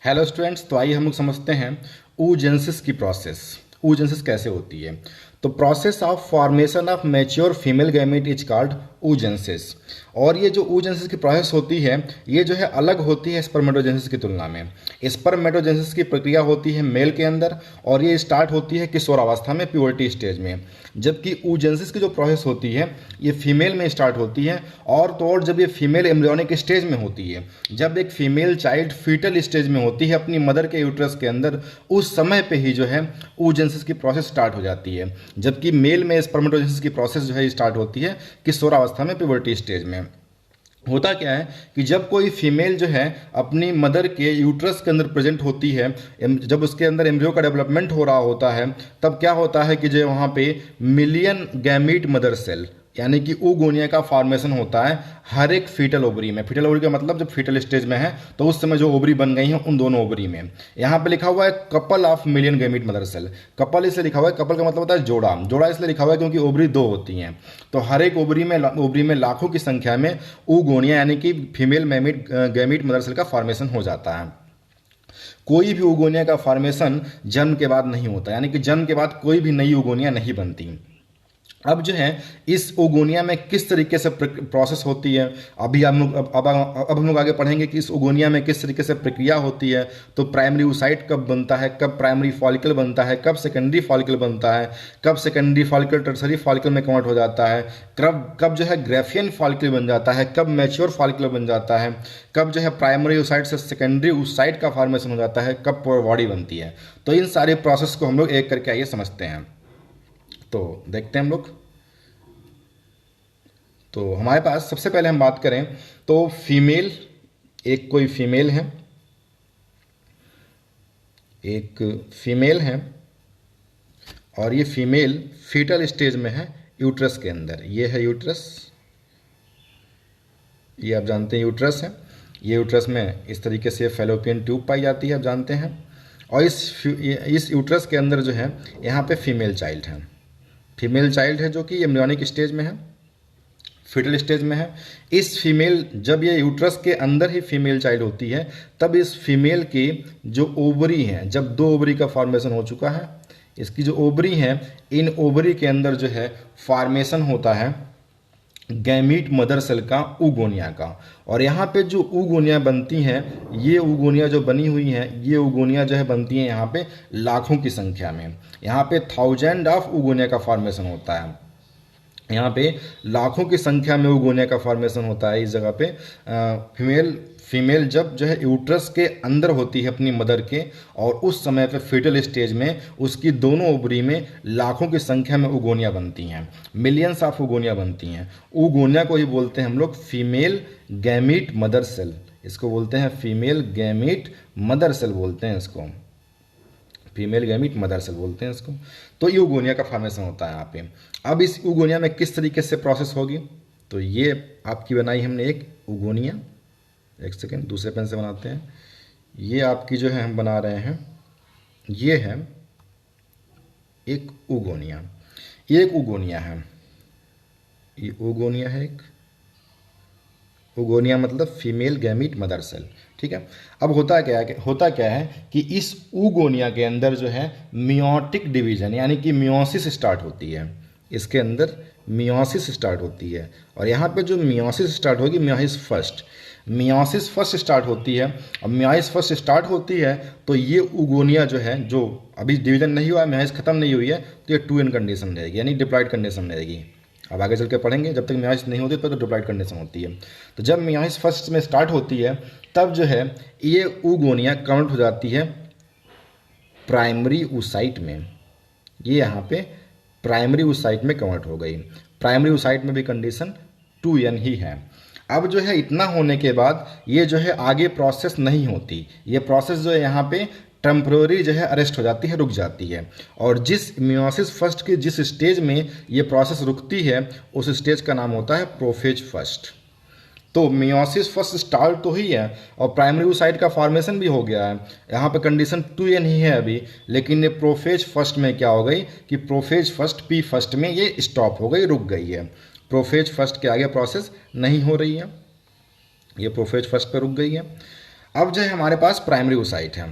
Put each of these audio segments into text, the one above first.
Hello students, तो आइए हम लोग समझते हैं oogenesis की प्रोसेस। oogenesis कैसे होती है? तो process of formation of mature female gamete is called oogenesis। और ये जो oogenesis की प्रोसेस होती है ये जो है अलग होती है स्पर्मेटोजेनेसिस की तुलना में। स्पर्मेटोजेनेसिस की प्रक्रिया होती है मेल के अंदर और ये स्टार्ट होती है किशोरावस्था में, प्यूबर्टी स्टेज में। जबकि oogenesis की जो प्रोसेस होती है ये फीमेल में स्टार्ट होती है, और तो और जब ये फीमेल एम्ब्रियोनिक स्टेज में होती है, जब एक फीमेल चाइल्ड फीटल स्टेज में होती है अपनी मदर के यूट्रस के अंदर, उस समय पे ही जो है oogenesis की प्रोसेस स्टार्ट हो जाती है। जबकि मेल में स्पर्मेटोजेनेसिस की प्रोसेस जो है स्टार्ट होती है किशोरावस्था में, प्यूबर्टी स्टेज में। होता क्या है कि जब कोई फीमेल जो है अपनी मदर के यूट्रस के अंदर प्रेजेंट होती है, जब उसके अंदर एम्ब्रियो का डेवलपमेंट हो रहा होता है, तब क्या होता है कि जो वहाँ पे मिलियन गैमीट मदर सेल यानी कि oogonia का फॉर्मेशन होता है हर एक फीटल ओवरी में। फीटल ओवरी का मतलब जब फीटल स्टेज में है तो उस समय जो ओवरी बन गई हैं उन दोनों ओवरी में। यहाँ पे लिखा हुआ है couple of million gamete mother cell. Couple इसलिए लिखा हुआ है, कपल का मतलब होता है जोड़ा। जोड़ा इसलिए लिखा हुआ है क्योंकि ओवरी दो होती हैं, तो हर एक ओवरी में लाखों की संख्या में oogonia यानी कि फीमेल गैमीट मदर सेल का फॉर्मेशन हो जाता है। कोई भी oogonia का फॉर्मेशन जन्म के बाद नहीं होता, यानी कि जन्म के बाद कोई भी नई oogonia नहीं बनती। अब जो है इस oogonia में किस तरीके से प्रोसेस होती है, अभी हम लोग अब हम लोग आगे पढ़ेंगे कि इस oogonia में किस तरीके से प्रक्रिया होती है। तो प्राइमरी oocyte कब बनता है, कब प्राइमरी फॉलिकल बनता है, कब सेकेंडरी फॉलिकल बनता है, कब सेकेंडरी फॉलिकल टर्सरी फॉलिकल में कन्वर्ट हो जाता है, कब जो है ग्रेफियन फॉलिकल बन जाता है, कब मैच्योर फॉलिकल बन जाता है, कब जो है प्राइमरी oocyte से सेकेंडरी oocyte का फॉर्मेशन हो जाता है, कब बॉडी बनती है। तो इन सारे प्रोसेस को हम लोग एक करके आइए समझते हैं। तो देखते हैं हम लोग। तो हमारे पास सबसे पहले हम बात करें तो फीमेल, एक कोई फीमेल है, एक फीमेल है और ये फीमेल फीटल स्टेज में है यूट्रस के अंदर। ये है यूट्रस, ये आप जानते हैं यूट्रस है। ये यूट्रस में इस तरीके से फैलोपियन ट्यूब पाई जाती है, आप जानते हैं। और इस यूट्रस के अंदर जो है यहाँ पे फीमेल चाइल्ड है। फीमेल चाइल्ड है जो कि एम्ब्रियोनिक स्टेज में है, फीटल स्टेज में है। इस फीमेल, जब ये यूट्रस के अंदर ही फीमेल चाइल्ड होती है, तब इस फीमेल की जो ओवरी हैं, जब दो ओवरी का फॉर्मेशन हो चुका है, इसकी जो ओवरी हैं, इन ओवरी के अंदर जो है फॉर्मेशन होता है गैमीट मदर सेल का, oogonia का। और यहाँ पे जो oogonia बनती हैं, ये oogonia जो बनी हुई हैं, ये oogonia जो है बनती हैं यहाँ पे लाखों की संख्या में। यहाँ पे 1000 ऑफ oogonia का फॉर्मेशन होता है। यहाँ पे लाखों की संख्या में oogonia का फॉर्मेशन होता है इस जगह पे। फीमेल जब जो है यूट्रस के अंदर होती है अपनी मदर के, और उस समय पे फीटल स्टेज में उसकी दोनों ओवरी में लाखों की संख्या में oogonia बनती हैं, मिलियंस ऑफ oogonia बनती हैं। oogonia को ही बोलते हैं हम लोग फीमेल गैमीट मदर सेल। इसको बोलते हैं फीमेल गैमीट मदर सेल बोलते हैं इसको, फीमेल गैमीट मदर सेल बोलते हैं इसको। तो ये oogonia का फॉर्मेशन होता है यहाँ पे। अब इस oogonia में किस तरीके से प्रोसेस होगी, तो ये आपकी बनाई हमने एक oogonia। एक सेकेंड, दूसरे पेन से बनाते हैं। ये आपकी जो है हम बना रहे हैं, ये है एक oogonia। ये एक oogonia है, ये oogonia है एक। oogonia मतलब फीमेल गैमीट मदर सेल, ठीक है। अब होता क्या है कि इस oogonia के अंदर जो है मियोटिक डिवीजन यानी कि मियोसिस स्टार्ट होती है। इसके अंदर मियोसिस स्टार्ट होती है, और यहाँ पे जो मियोसिस स्टार्ट होगी, मियोसिस फर्स्ट स्टार्ट होती है। अब मियोसिस फर्स्ट स्टार्ट होती है तो ये oogonia जो है, जो अभी डिवीजन नहीं हुआ है, मियोसिस खत्म नहीं हुई है, तो ये 2n कंडीशन रहेगी, यानी डिप्लॉयड कंडीशन रहेगी। अब आगे चल के पढ़ेंगे, जब तक मियोसिस नहीं होती तो डिप्लॉयड कंडीशन होती है। तो जब मियोसिस फर्स्ट में स्टार्ट होती है, तब जो है ये oogonia कन्वर्ट हो जाती है प्राइमरी oocyte में। ये यहाँ पे प्राइमरी oocyte में कन्वर्ट हो गई। प्राइमरी oocyte में भी कंडीशन 2n ही है। अब जो है इतना होने के बाद ये जो है आगे प्रोसेस नहीं होती, ये प्रोसेस जो है यहाँ पे टेम्प्रोरी जो है अरेस्ट हो जाती है, रुक जाती है। और जिस मियोसिस फर्स्ट के जिस स्टेज में ये प्रोसेस रुकती है, उस स्टेज का नाम होता है प्रोफेज फर्स्ट। तो मियोसिस फर्स्ट स्टार्ट तो ही है और प्राइमरी oocyte का फॉर्मेशन भी हो गया है। यहाँ पे कंडीशन 2n ही है अभी, लेकिन ये प्रोफेज फर्स्ट में क्या हो गई कि प्रोफेज फर्स्ट पी फर्स्ट में ये स्टॉप हो गई, रुक गई है। प्रोफेज फर्स्ट के आगे प्रोसेस नहीं हो रही है, ये प्रोफेज फर्स्ट पर रुक गई है। अब जो है हमारे पास प्राइमरी oocyte है।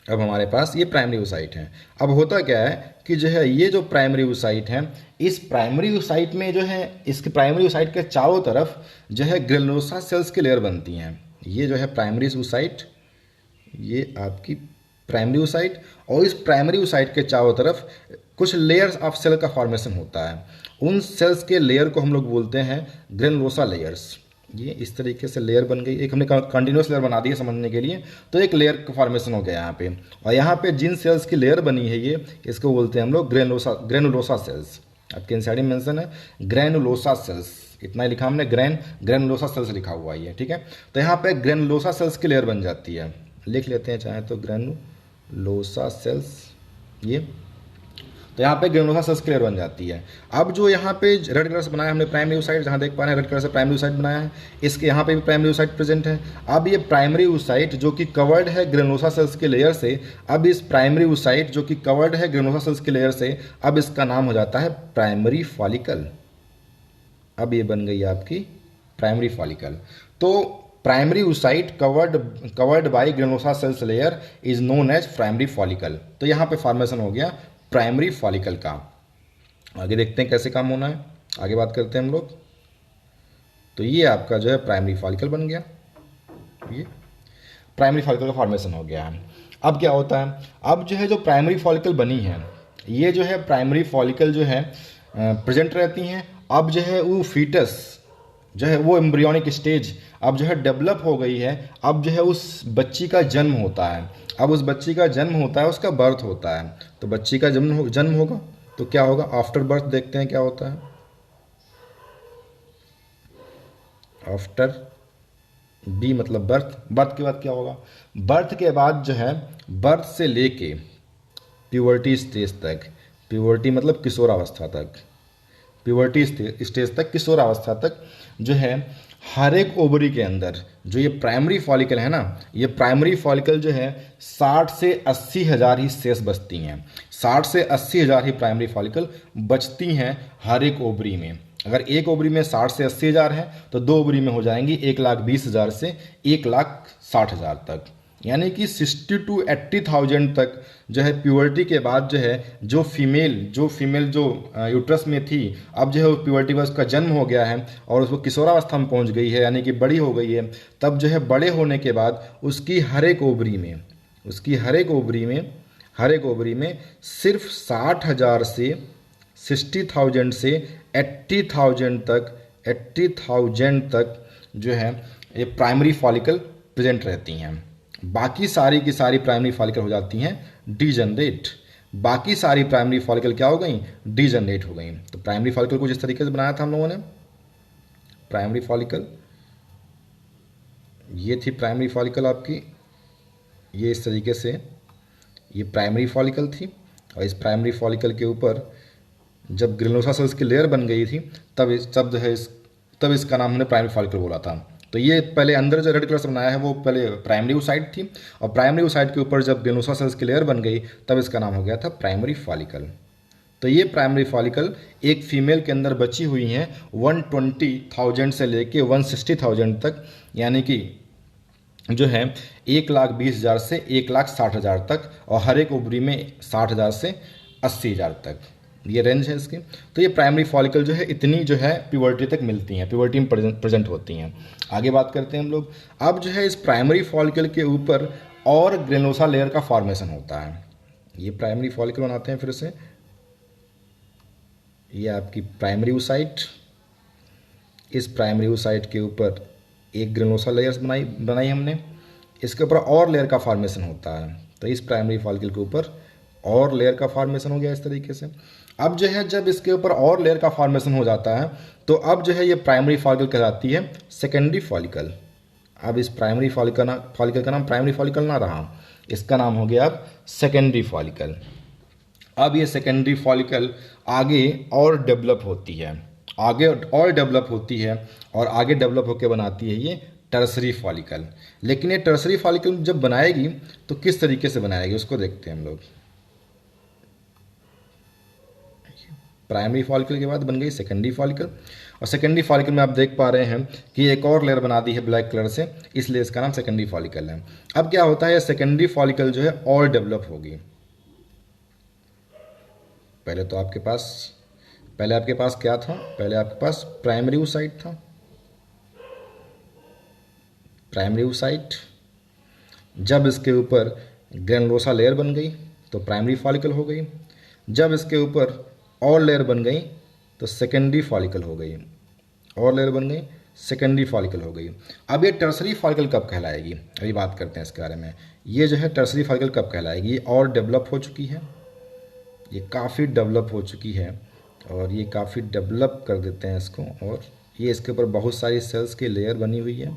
अब हमारे पास ये प्राइमरी oocyte है। अब होता क्या है कि जो है ये जो प्राइमरी oocyte है, इस प्राइमरी oocyte में जो है इसके प्राइमरी oocyte के चारों तरफ जो है ग्रेनुलोसा सेल्स की लेयर बनती हैं। ये जो है प्राइमरी oocyte, ये आपकी प्राइमरी oocyte, और इस प्राइमरी oocyte के चारों तरफ कुछ लेयर्स ऑफ सेल का फॉर्मेशन होता है। उन सेल्स के लेयर को हम लोग बोलते हैं ग्रेनुलोसा लेयर्स। ये इस तरीके से लेयर बन गई, एक हमने कंटिन्यूस लेयर बना दी है समझने के लिए, तो एक लेयर का फॉर्मेशन हो गया यहाँ पे। और यहाँ पे जिन सेल्स की लेयर बनी है ये, इसको बोलते हैं हम लोग ग्रेनुलोसा सेल्स। आपके इन साइड में मेंशन है ग्रेनुलोसा सेल्स, इतना ही लिखा हमने, ग्रेनुलोसा सेल्स लिखा हुआ है ये, ठीक है। तो यहाँ पे ग्रेनुलोसा सेल्स की लेयर बन जाती है, लिख लेते हैं चाहे तो ग्रेनुलोसा सेल्स ये। तो यहाँ पे ग्रेनुलोसा सेल्स क्लियर बन जाती है। अब जो यहाँ पे रेड कलर से बनाया हमने प्राइमरी oocyte, जहाँ देख पा रहे हैं रेड कलर से प्राइमरी oocyte बनाया है, इसके यहाँ पे भी प्राइमरी oocyte प्रेजेंट है। अब ये प्राइमरी oocyte जो कि कवर्ड है ग्रेनुलोसा सेल्स के लेयर से, अब इस प्राइमरी oocyte जो कि कवर्ड है ग्रेनुलोसा सेल्स के लेयर से, अब इसका नाम हो जाता है प्राइमरी फॉलिकल। अब ये बन गई आपकी प्राइमरी फॉलिकल। तो primary oocyte covered by granulosa cells layer is known as primary follicle. तो यहाँ पे फॉर्मेशन हो गया प्राइमरी फॉलिकल का। आगे देखते हैं कैसे काम होना है, आगे बात करते हैं हम लोग। तो ये आपका जो है प्राइमरी फॉलिकल बन गया, ये प्राइमरी फॉलिकल का फॉर्मेशन हो गया है। अब क्या होता है, अब जो है जो प्राइमरी फॉलिकल बनी है, ये जो है प्राइमरी फॉलिकल जो है प्रेजेंट रहती हैं। अब जो है वो फीटस जो है वो एम्ब्रियोनिक स्टेज अब जो है डेवलप हो गई है। अब जो है उस बच्ची का जन्म होता है। अब उस बच्ची का जन्म होता है, उसका बर्थ होता है। तो बच्ची का जन्म होगा तो क्या होगा, आफ्टर बर्थ देखते हैं क्या होता है। आफ्टर बी मतलब बर्थ, बर्थ के बाद क्या होगा, बर्थ के बाद जो है बर्थ से लेके प्यूबर्टी स्टेज तक, प्यूबर्टी मतलब किशोरावस्था तक, प्यूबर्टी स्टेज तक, किशोरावस्था तक जो है हर एक ओवरी के अंदर जो ये प्राइमरी फॉलिकल है ना, ये प्राइमरी फॉलिकल जो है 60 से 80 हज़ार ही शेष बचती हैं। 60 से 80 हज़ार ही प्राइमरी फॉलिकल बचती हैं हर एक ओवरी में। अगर एक ओवरी में 60 से 80 हज़ार है तो दो ओवरी में हो जाएंगी 1,20,000 से 1,60,000 तक, यानी कि 60 to 80,000 तक जो है प्यूबर्टी के बाद जो है जो फीमेल जो यूट्रस में थी, अब जो है प्यूबर्टी में उसका जन्म हो गया है और उसको किशोरावस्था में पहुंच गई है, यानी कि बड़ी हो गई है। तब जो है बड़े होने के बाद उसकी हर एक ओवरी में सिर्फ 60,000 से 60,000 से 80,000 तक जो है ये प्राइमरी फॉलिकल प्रेजेंट रहती हैं। बाकी सारी की सारी प्राइमरी फॉलिकल हो जाती हैं डीजनरेट। बाकी सारी प्राइमरी फॉलिकल क्या हो गई, डीजनरेट हो गई। तो प्राइमरी फॉलिकल को जिस तरीके से बनाया था हम लोगों ने, प्राइमरी फॉलिकल ये थी प्राइमरी फॉलिकल आपकी, ये इस तरीके से ये प्राइमरी फॉलिकल थी। और इस प्राइमरी फॉलिकल के ऊपर जब ग्रेनुलोसा सेल्स की लेयर बन गई थी तब इसका नाम हमने प्राइमरी फॉलिकल बोला था। तो ये पहले अंदर जो रेड कलर से बनाया है वो पहले प्राइमरी oocyte थी, और प्राइमरी oocyte के ऊपर जब ग्रेनुलोसा सेल्स की लेयर बन गई तब इसका नाम हो गया था प्राइमरी फॉलिकल। तो ये प्राइमरी फॉलिकल एक फीमेल के अंदर बची हुई हैं 120,000 से लेके 160,000 तक, यानी कि जो है 1,20,000 से 1,60,000 तक, और हर एक ओवरी में 60,000 से 80,000 तक ये रेंज है इसकी। तो ये प्राइमरी फॉलिकल जो है इतनी जो है प्यूबर्टी तक मिलती हैं, प्यूबर्टी में प्रेजेंट होती हैं। आगे बात करते हैं हम लोग। अब जो है इस प्राइमरी फॉलिकल के ऊपर और ग्रेनुलोसा लेयर का फॉर्मेशन होता है। ये प्राइमरी फॉलिकल बनाते हैं फिर से, ये आपकी प्राइमरी oocyte, इस प्राइमरी oocyte के ऊपर एक ग्रेनुलोसा लेयर्स बनाई हमने, इसके ऊपर और लेयर का फॉर्मेशन होता है। तो इस प्राइमरी फॉलिकल के ऊपर और लेयर का फॉर्मेशन हो गया इस तरीके से। अब जो है जब इसके ऊपर और लेयर का फॉर्मेशन हो जाता है तो अब जो है ये प्राइमरी फॉलिकल कहलाती है सेकेंडरी फॉलिकल। अब इस प्राइमरी फॉलिकल का नाम प्राइमरी फॉलिकल ना रहा, इसका नाम हो गया अब सेकेंडरी फॉलिकल। अब ये सेकेंडरी फॉलिकल आगे और डेवलप होती है, और आगे डेवलप होकर बनाती है ये टर्सरी फॉलिकल। लेकिन ये टर्सरी फॉलिकल जब बनाएगी तो किस तरीके से बनाएगी उसको देखते हैं हम लोग। प्राइमरी फॉलिकल के बाद बन गई सेकेंडरी फॉलिकल, और सेकेंडरी फॉलिकल में आप देख पा रहे हैं कि एक और लेयर बना दी है ब्लैक कलर से, इसलिए इसका नाम सेकेंडरी फॉलिकल है। अब क्या होता है, सेकेंडरी फॉलिकल जो है और डेवलप होगी। पहले आपके पास क्या था, पहले आपके पास प्राइमरी oocyte था, प्राइमरी oocyte। जब इसके ऊपर ग्रेनुलोसा लेयर बन गई तो प्राइमरी फॉलिकल हो गई, जब इसके ऊपर और लेयर बन गई तो सेकेंडरी फॉलिकल हो गई, और लेयर बन गई सेकेंडरी फॉलिकल हो गई। अब ये टर्सरी फॉलिकल कब कहलाएगी, अभी बात करते हैं इसके बारे में। ये जो है टर्सरी फॉलिकल कब कहलाएगी, और डेवलप हो चुकी है, ये काफ़ी डेवलप हो चुकी है, और ये काफ़ी डेवलप कर देते हैं इसको, और ये इसके ऊपर बहुत सारी सेल्स की लेयर बनी हुई है,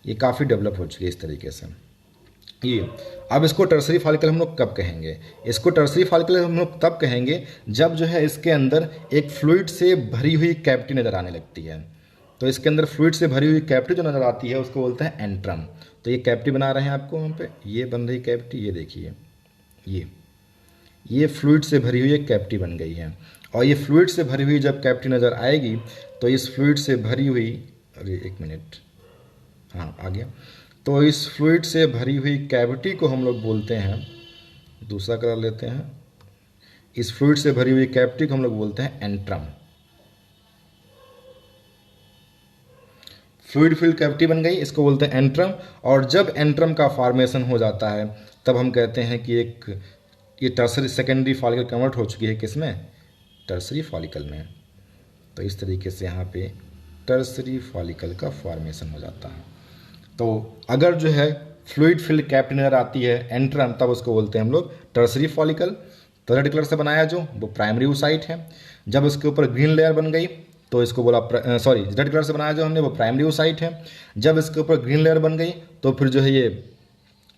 ये काफ़ी डेवलप हो चुकी है इस तरीके से ये। अब इसको टर्सरी फॉलिकल हम लोग कब कहेंगे, इसको टर्सरी फॉलिकल हम लोग तब कहेंगे जब जो है इसके अंदर एक फ्लूइड से भरी हुई कैविटी नज़र आने लगती है। तो इसके अंदर फ्लूइड से भरी हुई कैविटी जो नज़र आती है उसको बोलते हैं एंट्रम। तो ये कैविटी बना रहे हैं आपको वहाँ पे, ये बन रही कैविटी, ये देखिए ये फ्लूइड से भरी हुई एक कैविटी बन गई है। और ये फ्लूइड से भरी हुई जब कैविटी नज़र आएगी तो इस फ्लूइड से भरी हुई, अरे एक मिनट, हाँ आ गया। तो इस फ्लूइड से भरी हुई कैविटी को हम लोग बोलते हैं, दूसरा कलर लेते हैं, इस फ्लूइड से भरी हुई कैविटी को हम लोग बोलते हैं एंट्रम। फ्लूइड फिल्ड कैविटी बन गई, इसको बोलते हैं एंट्रम। और जब एंट्रम का फॉर्मेशन हो जाता है तब हम कहते हैं कि ये टर्सरी सेकेंडरी फॉलिकल कन्वर्ट हो चुकी है किसमें, टर्सरी फॉलिकल में। तो इस तरीके से यहाँ पे टर्सरी फॉलिकल का फॉर्मेशन हो जाता है। तो अगर जो है फ्लूइड फिल्ड कैविटी नजर आती है एंट्रम, तब उसको बोलते हैं हम लोग टर्सरी फॉलिकल। तो रेड कलर से बनाया जो वो प्राइमरी oocyte है। जब उसके ऊपर ग्रीन लेयर बन गई तो इसको बोला, सॉरी रेड कलर से बनाया जो हमने वो प्राइमरी oocyte है। जब इसके ऊपर ग्रीन लेयर बन गई तो फिर जो है ये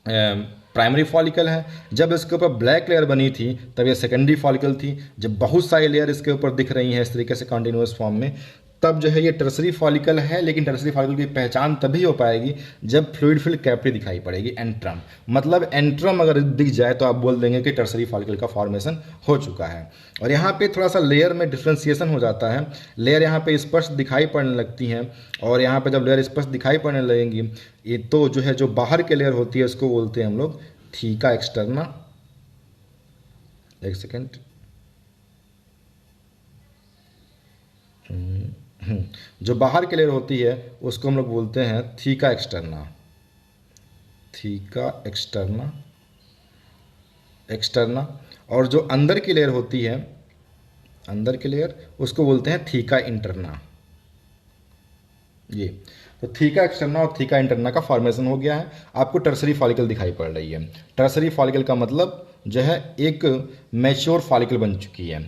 प्राइमरी फॉलिकल है। जब इसके ऊपर ब्लैक लेयर बनी थी तब ये सेकेंडरी फॉलिकल थी। जब बहुत सारी लेयर इसके ऊपर दिख रही हैं इस तरीके से कंटिन्यूअस फॉर्म में, तब जो है ये टर्सरी फॉलिकल है। लेकिन टर्सरी फॉलिकल की पहचान तभी हो पाएगी जब फ्लूइड फिल्ड कैविटी दिखाई पड़ेगी, एंट्रम। मतलब एंट्रम अगर दिख जाए तो आप बोल देंगे कि टर्सरी फॉलिकल का फॉर्मेशन हो चुका है। और यहाँ पे थोड़ा सा लेयर में डिफ्रेंसिएशन हो जाता है, लेयर यहाँ पे स्पष्ट दिखाई पड़ने लगती हैं। और यहाँ पे जब लेयर स्पष्ट दिखाई पड़ने लगेंगी ये तो जो है जो बाहर के लेयर होती है उसको बोलते हैं हम लोग थीका एक्सटर्ना। एक सेकेंड, जो बाहर के लेयर होती है उसको हम लोग बोलते हैं theca externa, theca externa, externa. और जो अंदर की लेयर होती है, अंदर की लेयर, उसको बोलते हैं थीका इंटरना। ये तो थीका एक्सटर्ना और थीका इंटरना का फॉर्मेशन हो गया है। आपको टर्सरी फॉलिकल दिखाई पड़ रही है। टर्सरी फॉलिकल का मतलब जो है एक मैच्योर फॉलिकल बन चुकी है,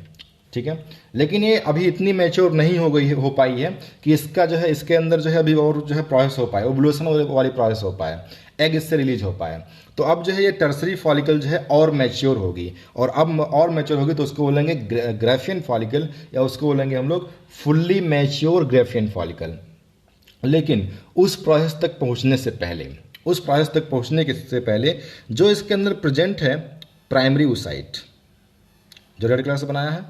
ठीक है। लेकिन ये अभी इतनी मैच्योर नहीं हो पाई है कि इसका जो है इसके अंदर जो है अभी और जो है प्रोसेस हो पाए, ओवुलेशन वाली प्रोसेस हो पाए, एग इससे रिलीज हो पाए। तो अब जो है ये टर्सरी फॉलिकल जो है और मैच्योर होगी, और अब और मैच्योर होगी तो उसको बोलेंगे ग्राफियन फॉलिकल, या उसको बोलेंगे हम लोग फुल्ली मैच्योर ग्राफियन फॉलिकल। लेकिन उस प्रोसेस तक पहुंचने से पहले, उस प्रोसेस तक पहुंचने के से पहले जो इसके अंदर प्रेजेंट है प्राइमरी oocyte, जो रेड कलर से बनाया है,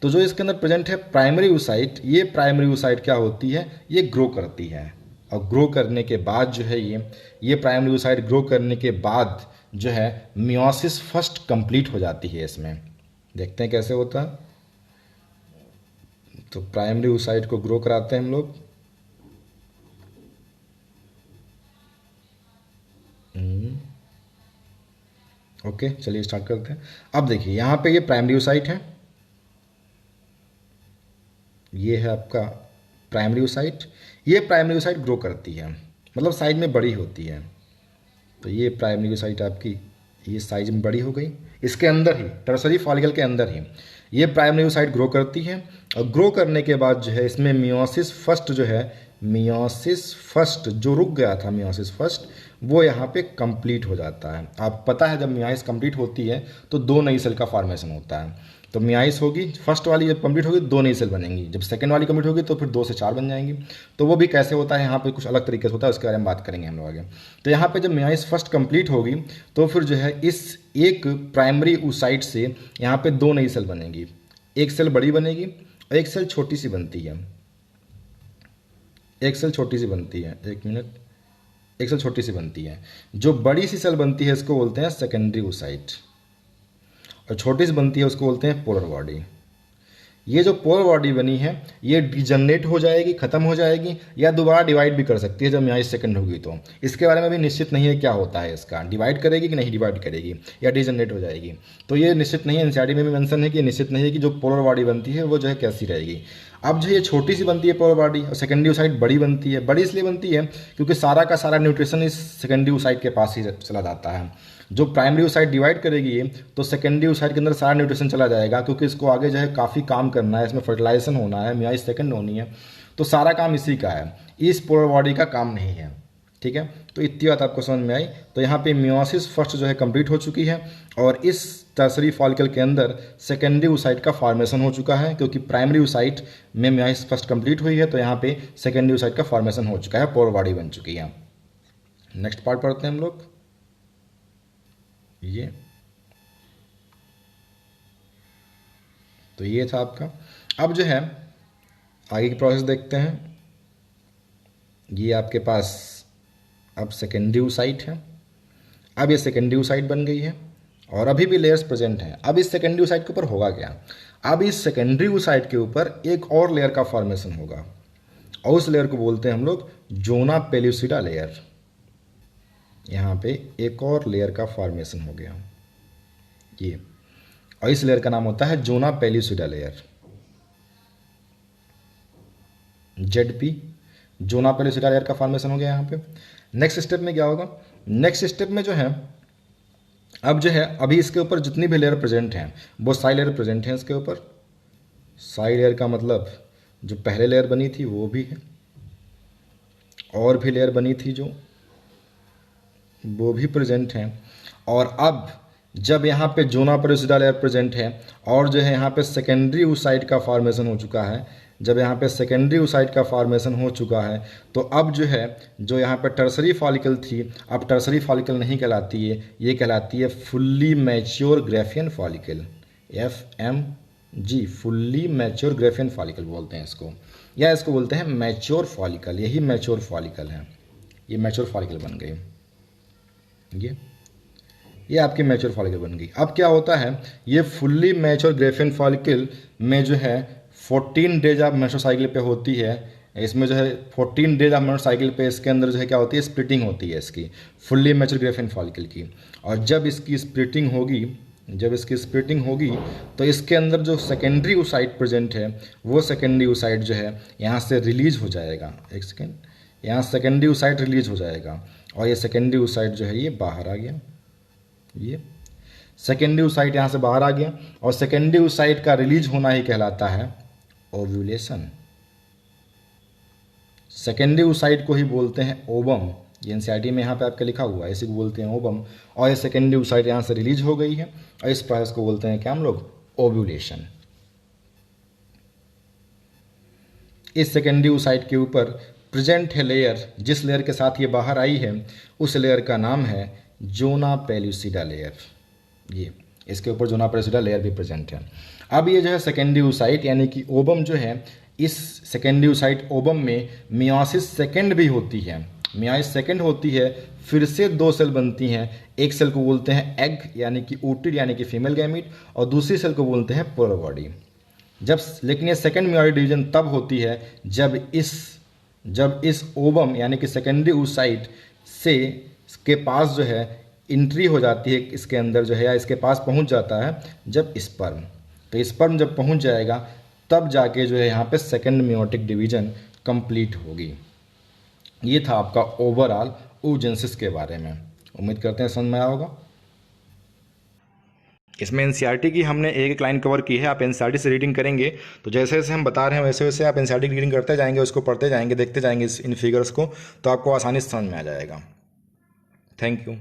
तो जो इसके अंदर प्रेजेंट है प्राइमरी oocyte, ये प्राइमरी oocyte क्या होती है, ये ग्रो करती है। और ग्रो करने के बाद जो है ये प्राइमरी oocyte ग्रो करने के बाद जो है मियोसिस फर्स्ट कंप्लीट हो जाती है। इसमें देखते हैं कैसे होता है। तो प्राइमरी oocyte को ग्रो कराते हैं हम लोग, ओके चलिए स्टार्ट करते हैं। अब देखिए यहाँ पे ये प्राइमरी oocyte है, ये है आपका प्राइमरी oocyte। ये प्राइमरी oocyte ग्रो करती है, मतलब साइज में बड़ी होती है। तो ये प्राइमरी oocyte आपकी ये साइज में बड़ी हो गई। इसके अंदर ही टर्सरी फॉलिकल के अंदर ही ये प्राइमरी oocyte ग्रो करती है। और ग्रो करने के बाद जो है इसमें मियोसिस फर्स्ट जो है, मियोसिस फर्स्ट जो रुक गया था, मियोसिस फर्स्ट वो यहाँ पे कंप्लीट हो जाता है। आप पता है जब मियासिस कंप्लीट होती है तो दो नई सेल का फॉर्मेशन होता है। तो मियासिस होगी फर्स्ट वाली, जब कंप्लीट होगी दो नई सेल बनेंगी, जब सेकंड वाली कंप्लीट होगी तो फिर 2 से 4 बन जाएंगी। तो वो भी कैसे होता है यहाँ पे कुछ अलग तरीके से होता है, उसके बारे में बात करेंगे हम लोग आगे। तो यहाँ पे जब मियासिस फर्स्ट कंप्लीट होगी तो फिर जो है इस एक प्राइमरी oocyte से यहाँ पे 2 नई सेल बनेगी, एक सेल बड़ी बनेगी और एक सेल छोटी सी बनती है। एक सेल छोटी सी बनती है, एक मिनट, एक सेल छोटी सी बनती है। जो बड़ी सी सेल बनती है इसको बोलते हैं सेकेंडरी oocyte, और छोटी सी बनती है उसको बोलते हैं पोलर बॉडी। ये जो पोलर बॉडी बनी है ये डिजनरेट हो जाएगी, खत्म हो जाएगी, या दोबारा डिवाइड भी कर सकती है जब यहाँ सेकंड होगी। तो इसके बारे में भी निश्चित नहीं है क्या होता है इसका, डिवाइड करेगी कि नहीं डिवाइड करेगी, या डिजनरेट हो जाएगी, तो ये निश्चित नहीं है। एनसीईआरटी में भी मेंशन है कि निश्चित नहीं है कि जो पोलर बॉडी बनती है वो जो है कैसी रहेगी। अब जो ये छोटी सी बनती है पोलर बॉडी और सेकेंडरी oocyte बड़ी बनती है। बड़ी इसलिए बनती है क्योंकि सारा का सारा न्यूट्रिशन इस सेकेंडरी oocyte के पास ही चला जाता है। जो प्राइमरी oocyte डिवाइड करेगी ये, तो सेकेंडरी oocyte के अंदर सारा न्यूट्रिशन चला जाएगा, क्योंकि इसको आगे जो है काफ़ी काम करना है, इसमें फर्टिलाइजेशन होना है, मियाइज सेकंड होनी है, तो सारा काम इसी का है, इस पोलर बॉडी का काम नहीं है। ठीक है, तो इतनी बात आपको समझ में आई। तो यहाँ पे मियोसिस फर्स्ट जो है कंप्लीट हो चुकी है, और इस टर्सरी फॉलिकल के अंदर सेकेंडरी oocyte का फॉर्मेशन हो चुका है, क्योंकि प्राइमरी oocyte में मियोसिस फर्स्ट कंप्लीट हुई है, तो यहाँ पे सेकेंडरी oocyte का फॉर्मेशन हो चुका है, पोलर बॉडी बन चुकी है। नेक्स्ट पार्ट पढ़ते हैं हम लोग। ये तो ये था आपका। अब जो है आगे की प्रोसेस देखते हैं। ये आपके पास अब सेकेंडरी oocyte है। अब ये सेकेंडरी oocyte बन गई है और अभी भी लेयर्स प्रेजेंट हैं। अब इस सेकेंडरी oocyte के ऊपर होगा क्या, अब इस सेकेंडरी oocyte के ऊपर एक और लेयर का फॉर्मेशन होगा, और उस लेयर को बोलते हैं हम लोग जोना पेल्यूसिडा लेयर। यहाँ पे एक और लेयर का फॉर्मेशन हो गया ये, और इस लेयर का नाम होता है जोना पेल्यूसिडा लेयर, ZP, जोना पेल्यूसिडा लेयर का फॉर्मेशन हो गया यहाँ पे। नेक्स्ट स्टेप में क्या होगा, नेक्स्ट स्टेप में जो है अब जो है अभी इसके ऊपर जितनी भी लेयर प्रेजेंट हैं वो सारी लेयर प्रेजेंट हैं इसके ऊपर। सारी लेयर का मतलब जो पहले लेयर बनी थी वो भी है, और भी लेयर बनी थी जो वो भी प्रेजेंट हैं। और अब जब यहाँ पे जोना पेल्यूसिडा लेयर प्रेजेंट है और जो है यहाँ पे सेकेंडरी oocyte का फॉर्मेशन हो चुका है, जब यहाँ पे सेकेंडरी oocyte का फॉर्मेशन हो चुका है तो अब जो है जो यहाँ पे टर्सरी फॉलिकल थी, अब टर्सरी फॉलिकल नहीं कहलाती है, ये कहलाती है fully mature Graafian follicle, FMG, fully mature Graafian follicle बोलते हैं इसको, या इसको बोलते हैं मैच्योर फॉलिकल। यही मैच्योर फॉलिकल है, ये मैच्योर फॉलिकल बन गई। ये आपकी मैच्योर फॉलिकल बन गई। अब क्या होता है, ये फुल्ली मैच्योर ग्राफियन फॉलिकल में जो है 14 डेज ऑफ मेंस्ट्रुअल साइकिल पे होती है। इसमें जो है 14 डेज ऑफ मेंस्ट्रुअल साइकिल पे इसके अंदर जो है क्या होती है, स्प्लिटिंग होती है इसकी फुल्ली मैच्योर ग्राफियन फॉलिकल की। और जब इसकी स्प्लिटिंग होगी, जब इसकी स्प्लिटिंग होगी तो इसके अंदर जो सेकेंडरी oocyte प्रेजेंट है वो सेकेंडरी oocyte जो है यहाँ से रिलीज हो जाएगा। एक सेकेंड, यहाँ सेकेंडरी oocyte रिलीज हो जाएगा, और ये सेकेंडरी oocyte जो है ये बाहर आ गया। ये सेकेंडरी oocyte यहाँ से बाहर आ गया, और सेकेंडरी oocyte का रिलीज होना ही कहलाता है ओव्यूलेशन। सेकेंडरी oocyte को ही बोलते हैं ओवम, ये एनसीईआरटी में यहाँ पे आपके लिखा हुआ है, इसी को बोलते हैं ओवम। और ये सेकेंडरी oocyte यहाँ से रिलीज हो गई है, और इस प्रोसेस को बोलते हैं क्या हम लोग, ओव्यूलेशन। इस सेकेंडरी oocyte के ऊपर प्रेजेंट है लेयर, जिस लेयर के साथ ये बाहर आई है उस लेयर का नाम है जोना पेल्यूसिडा लेयर। ये इसके ऊपर जोना पेल्यूसिडा लेयर भी प्रेजेंट है। अब ये जो है सेकेंडरी oocyte यानी कि ओबम जो है, इस सेकेंडरी oocyte ओबम में मियोसिस सेकेंड भी होती है, मियोसिस सेकेंड होती है, फिर से दो सेल बनती हैं। एक सेल को बोलते हैं एग यानी कि oocyte यानी कि फीमेल गैमीट, और दूसरी सेल को बोलते हैं पोलर बॉडी। जब लेकिन ये सेकेंड मियोटिक डिवीजन तब होती है जब इस ओबम यानी कि सेकेंडरी oocyte से इसके पास जो है एंट्री हो जाती है, इसके अंदर जो है या इसके पास पहुंच जाता है जब स्पर्म, तो स्पर्म जब पहुंच जाएगा तब जाके जो है यहाँ पे सेकेंड मियोटिक डिवीजन कंप्लीट होगी। ये था आपका ओवरऑल oogenesis के बारे में। उम्मीद करते हैं समझ में आया होगा। इसमें एनसीईआरटी की हमने एक लाइन कवर की है। आप एनसीईआरटी से रीडिंग करेंगे तो जैसे जैसे हम बता रहे हैं वैसे वैसे आप एनसीईआरटी की रीडिंग करते जाएंगे, उसको पढ़ते जाएंगे, देखते जाएंगे इन फिगर्स को, तो आपको आसानी से समझ में आ जाएगा। Thank you.